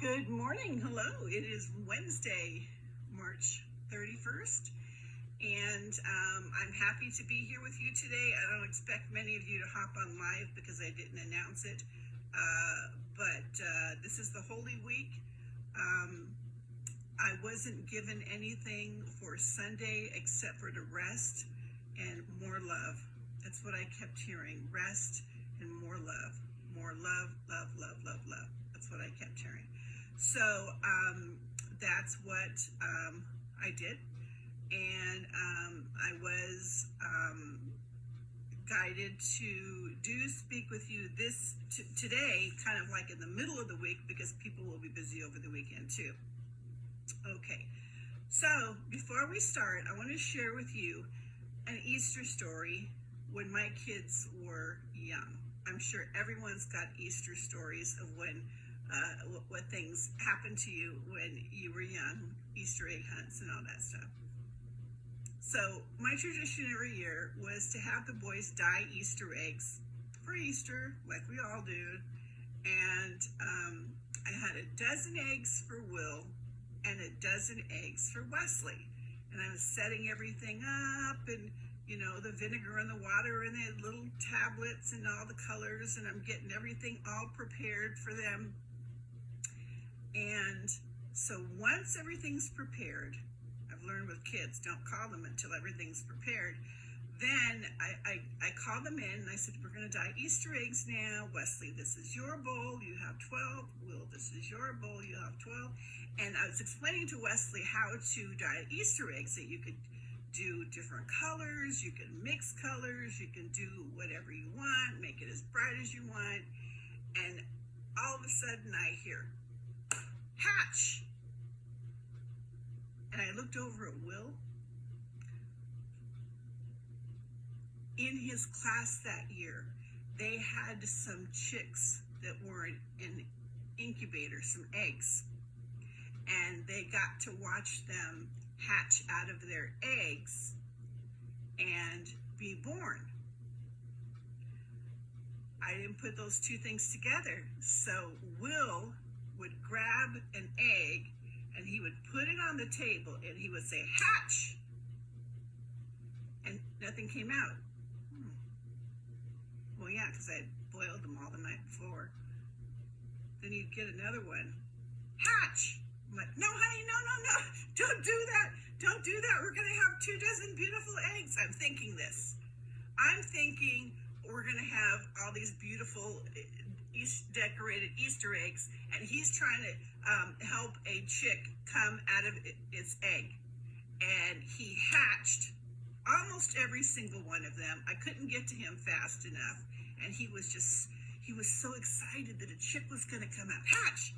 Good morning. Hello. It is Wednesday, March 31st, and I'm happy to be here with you today. I don't expect many of you to hop on live because I didn't announce it, but this is the Holy Week. I wasn't given anything for Sunday except for to rest and more love. That's what I kept hearing, rest and more love. More love, love, love, love, love. That's what I kept hearing. So that's what I did, and I was guided to speak with you today, kind of like in the middle of the week, because people will be busy over the weekend too. Okay, so before we start, I want to share with you an Easter story when my kids were young. I'm sure everyone's got Easter stories of when what things happened to you when you were young, Easter egg hunts and all that stuff. So my tradition every year was to have the boys dye Easter eggs for Easter, like we all do. And I had a dozen eggs for Will and a dozen eggs for Wesley. And I was setting everything up, and the vinegar and the water and the little tablets and all the colors, and I'm getting everything all prepared for them. And so once everything's prepared, I've learned with kids, don't call them until everything's prepared. Then I called them in and I said, we're going to dye Easter eggs now. Wesley, this is your bowl, you have 12. Will, this is your bowl, you have 12. And I was explaining to Wesley how to dye Easter eggs, that you could do different colors, you can mix colors, you can do whatever you want, make it as bright as you want. And all of a sudden I hear, hatch! And I looked over at Will. In his class that year, they had some chicks that were in incubators, some eggs. And they got to watch them hatch out of their eggs and be born. I didn't put those two things together. So Will would grab an egg and he would put it on the table and he would say, hatch! And nothing came out. Well, yeah, because I had boiled them all the night before. Then he'd get another one. Hatch! I'm like, no, honey, no. Don't do that. Don't do that. We're going to have 24 beautiful eggs. I'm thinking this. I'm thinking we're going to have all these beautiful decorated Easter eggs, and he's trying to help a chick come out of its egg. And he hatched almost every single one of them. I couldn't get to him fast enough. And he was so excited that a chick was going to come out. Hatch!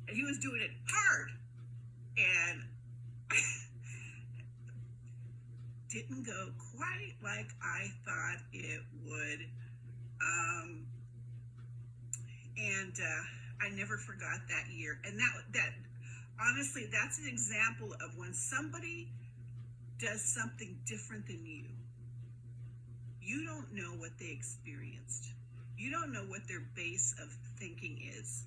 And he was doing it hard. And didn't go quite like I thought it would. And I never forgot that year. And that honestly, that's an example of when somebody does something different than you. You don't know what they experienced. You don't know what their base of thinking is.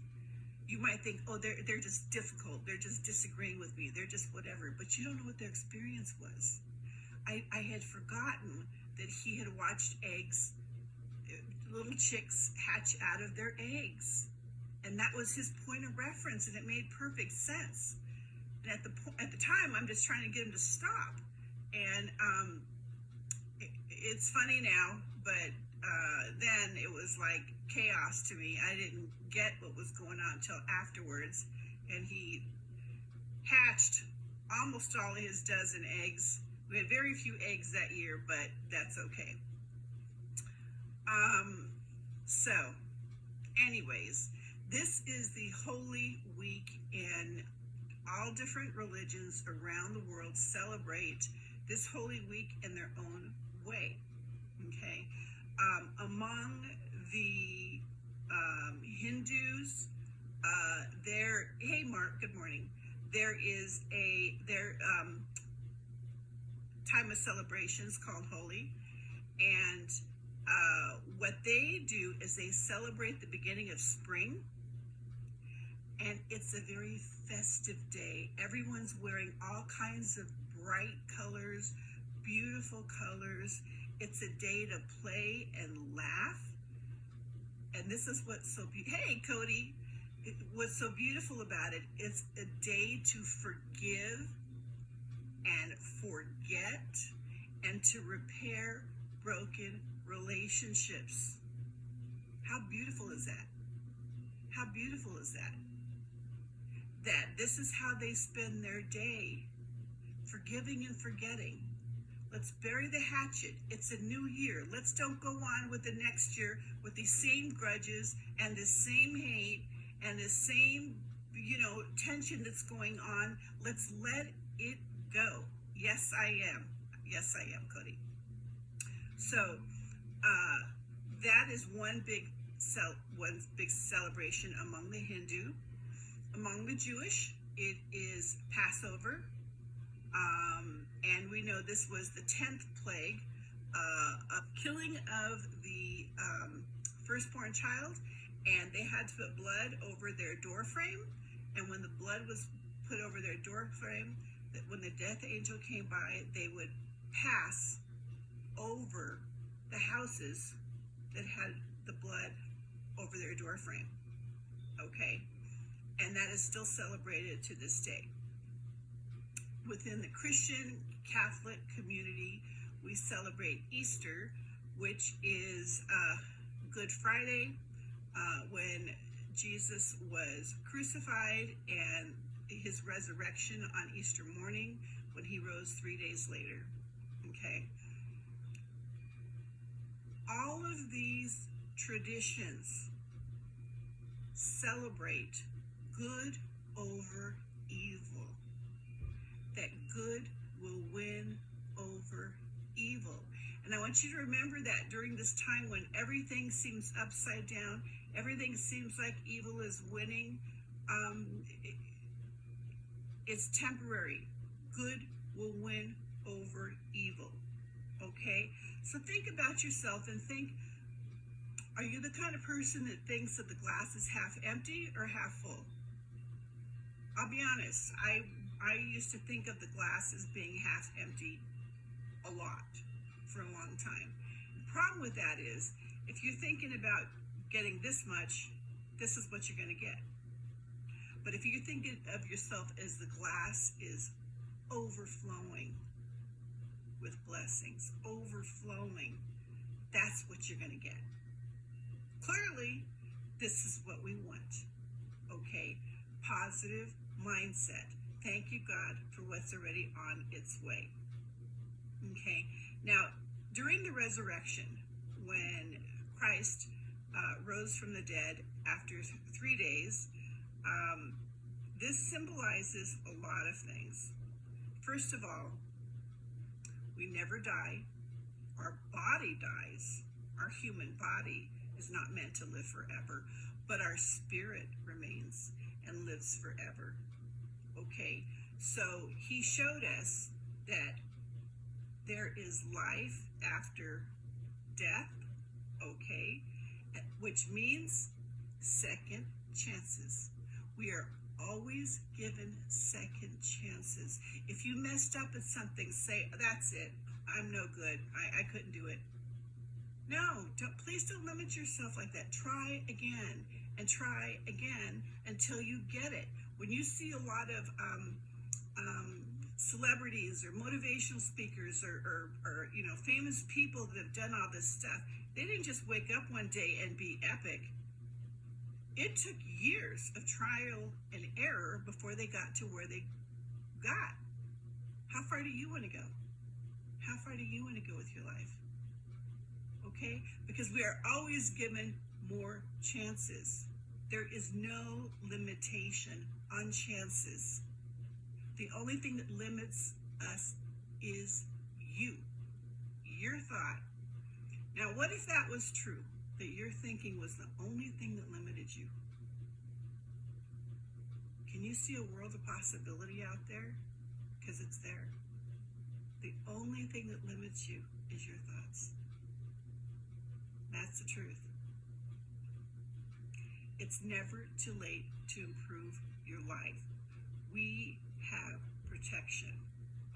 You might think, oh, they're just difficult. They're just disagreeing with me. They're just whatever. But you don't know what their experience was. I had forgotten that he had watched eggs, little chicks hatch out of their eggs. And that was his point of reference, and it made perfect sense. And at the time, I'm just trying to get him to stop. And it's funny now, but then it was like chaos to me. I didn't get what was going on until afterwards. And he hatched almost all of his dozen eggs. We had very few eggs that year, but that's okay. So anyways, this is the Holy Week, and all different religions around the world celebrate this Holy Week in their own way. Okay. Among the Hindus, hey Mark, good morning. There is their time of celebrations called Holi, and what they do is they celebrate the beginning of spring, and it's a very festive day. Everyone's wearing all kinds of bright colors, beautiful colors. It's a day to play and laugh. And this is what's so beautiful. Hey, Cody. What's so beautiful about it, it's a day to forgive and forget and to repair broken relationships. How beautiful is that? How beautiful is that? That this is how they spend their day, forgiving and forgetting. Let's bury the hatchet. It's a new year. Let's don't go on with the next year with the same grudges and the same hate and the same, tension that's going on. Let's let it go. Yes, I am. Yes, I am, Cody. So that is one big celebration among the Hindu. Among the Jewish, it is Passover. And we know this was the 10th plague, of killing of the firstborn child, and they had to put blood over their door frame. And when the blood was put over their door frame, when the death angel came by, they would pass over the houses that had the blood over their door frame. Okay? And that is still celebrated to this day. Within the Christian Catholic community, we celebrate Easter, which is Good Friday, when Jesus was crucified, and his resurrection on Easter morning when he rose 3 days later. Okay. All of these traditions celebrate good over evil, that good will win over evil. And I want you to remember that during this time when everything seems upside down, everything seems like evil is winning, it's temporary. Good will win over evil. Okay? So think about yourself and think, are you the kind of person that thinks that the glass is half empty or half full? I'll be honest, I used to think of the glass as being half empty a lot for a long time. The problem with that is, if you're thinking about getting this much, this is what you're going to get. But if you're thinking of yourself as the glass is overflowing with blessings, overflowing, that's what you're going to get. Clearly, this is what we want. Okay? Positive mindset. Thank you, God, for what's already on its way. Okay? Now, during the resurrection, when Christ rose from the dead after 3 days, this symbolizes a lot of things. First of all, we never die. Our body dies. Our human body is not meant to live forever, but our spirit remains and lives forever. Okay, so he showed us that there is life after death, okay, which means second chances. We are always given second chances. If you messed up at something, say, that's it, I'm no good, I couldn't do it. No, please don't limit yourself like that. Try again and try again until you get it. When you see a lot of celebrities or motivational speakers or famous people that have done all this stuff, they didn't just wake up one day and be epic. It took years of trial and error before they got to where they got. How far do you want to go? How far do you want to go with your life? Okay? Because we are always given more chances. There is no limitation on chances. The only thing that limits us is you, your thought. Now, what if that was true? That your thinking was the only thing that limited you? Can you see a world of possibility out there? Because it's there. The only thing that limits you is your thoughts. That's the truth. It's never too late to improve your life. We have protection,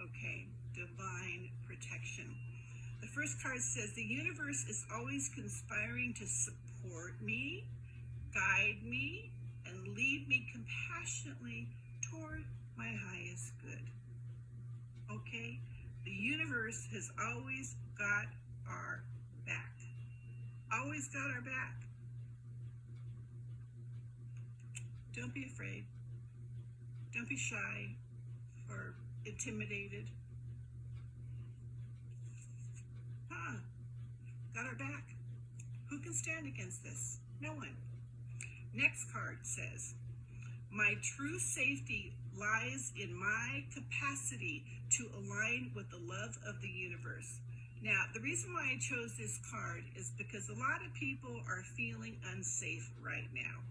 okay? Divine protection. The first card says, the universe is always conspiring to support me, guide me, and lead me compassionately toward my highest good. Okay? The universe has always got our back. Always got our back. Don't be afraid. Don't be shy or intimidated. Got our back. Who can stand against this? No one. Next card says, my true safety lies in my capacity to align with the love of the universe. Now, the reason why I chose this card is because a lot of people are feeling unsafe right now.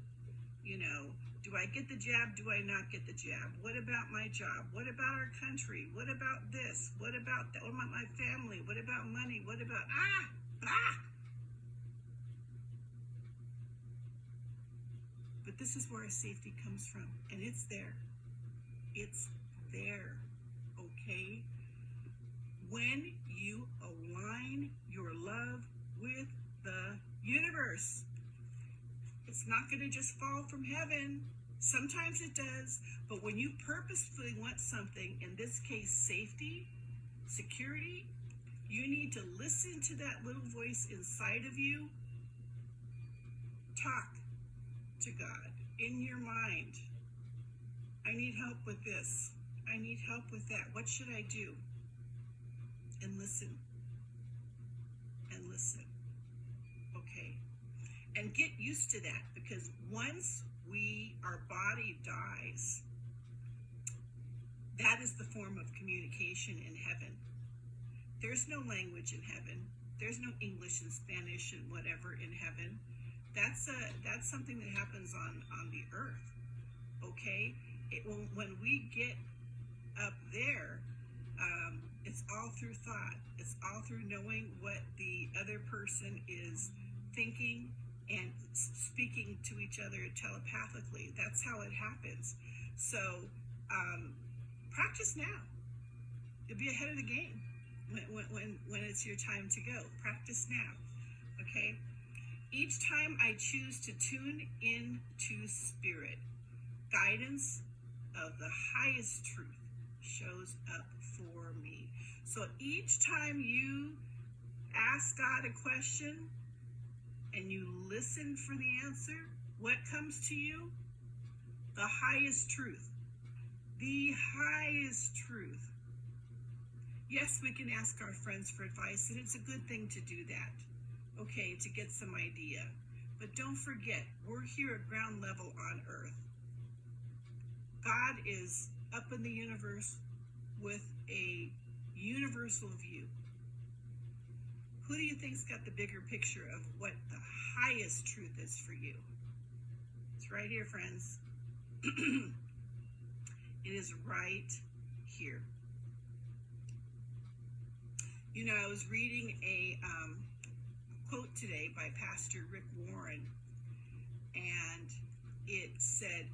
You know, do I get the jab? Do I not get the jab? What about my job? What about our country? What about this? What about that? What about my family? What about money? What about, But this is where our safety comes from, and it's there. It's there, okay? When you align your love with the universe, it's not going to just fall from heaven. Sometimes it does, but when you purposefully want something, in this case, safety, security, you need to listen to that little voice inside of you. Talk to God in your mind. I need help with this. I need help with that. What should I do? And listen. And listen. Okay. And get used to that, because once our body dies, that is the form of communication in heaven. There's no language in heaven. There's no English and Spanish and whatever in heaven. That's something that happens on the earth. Okay? When we get up there, it's all through thought. It's all through knowing what the other person is thinking and speaking to each other telepathically. That's how it happens. So practice now. You'll be ahead of the game when it's your time to go. Practice now, okay? Each time I choose to tune into spirit, guidance of the highest truth shows up for me. So each time you ask God a question and you listen for the answer, what comes to you? The highest truth. The highest truth. Yes, we can ask our friends for advice, and it's a good thing to do that, okay, to get some idea. But don't forget, we're here at ground level on earth. God is up in the universe with a universal view. Who do you think's got the bigger picture of what the highest truth is for you? It's right here, friends. It is right here. You know, I was reading a quote today by Pastor Rick Warren, and it said,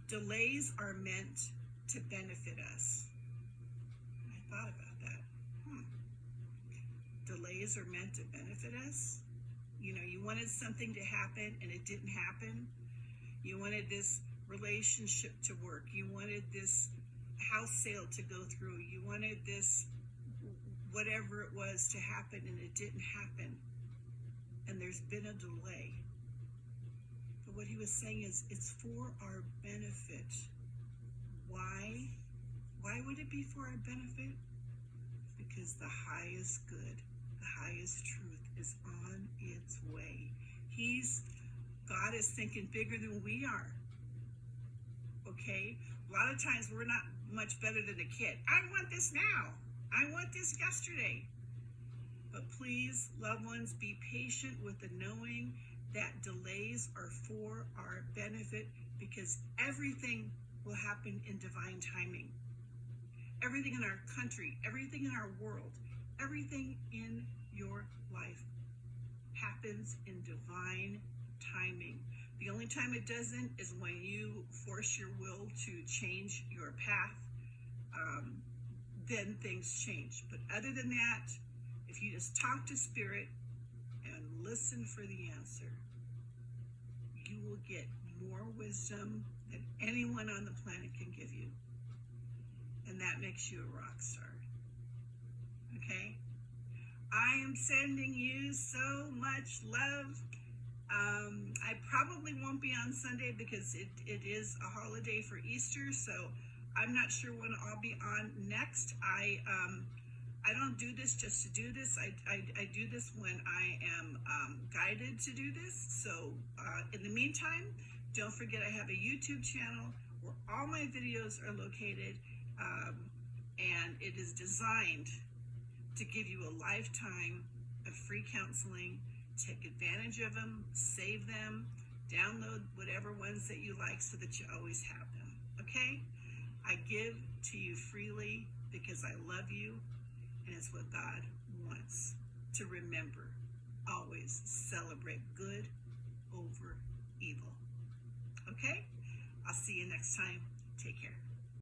delays are meant to benefit us. And I thought about that. Delays are meant to benefit us. You know, you wanted something to happen and it didn't happen. You wanted this relationship to work. You wanted this house sale to go through. You wanted this whatever it was to happen and it didn't happen. And there's been a delay. But what he was saying is it's for our benefit. Why? Why would it be for our benefit? Because the highest good, the highest truth is on its way. God is thinking bigger than we are. Okay? A lot of times we're not much better than a kid. I want this now. I want this yesterday. But please, loved ones, be patient with the knowing that delays are for our benefit, because everything will happen in divine timing. Everything in our country, everything in our world, everything in your life happens in divine timing. The only time it doesn't is when you force your will to change your path. Then things change. But other than that, if you just talk to Spirit and listen for the answer, you will get more wisdom than anyone on the planet can give you. And that makes you a rock star. Okay? I am sending you so much love. I probably won't be on Sunday because it is a holiday for Easter, so I'm not sure when I'll be on next. I don't do this just to do this. I do this when I am guided to do this. So in the meantime, don't forget I have a YouTube channel where all my videos are located, and it is designed to give you a lifetime of free counseling. Take advantage of them, save them, download whatever ones that you like so that you always have them, okay? I give to you freely because I love you, and it's what God wants to remember. Always celebrate good over evil, okay? I'll see you next time. Take care.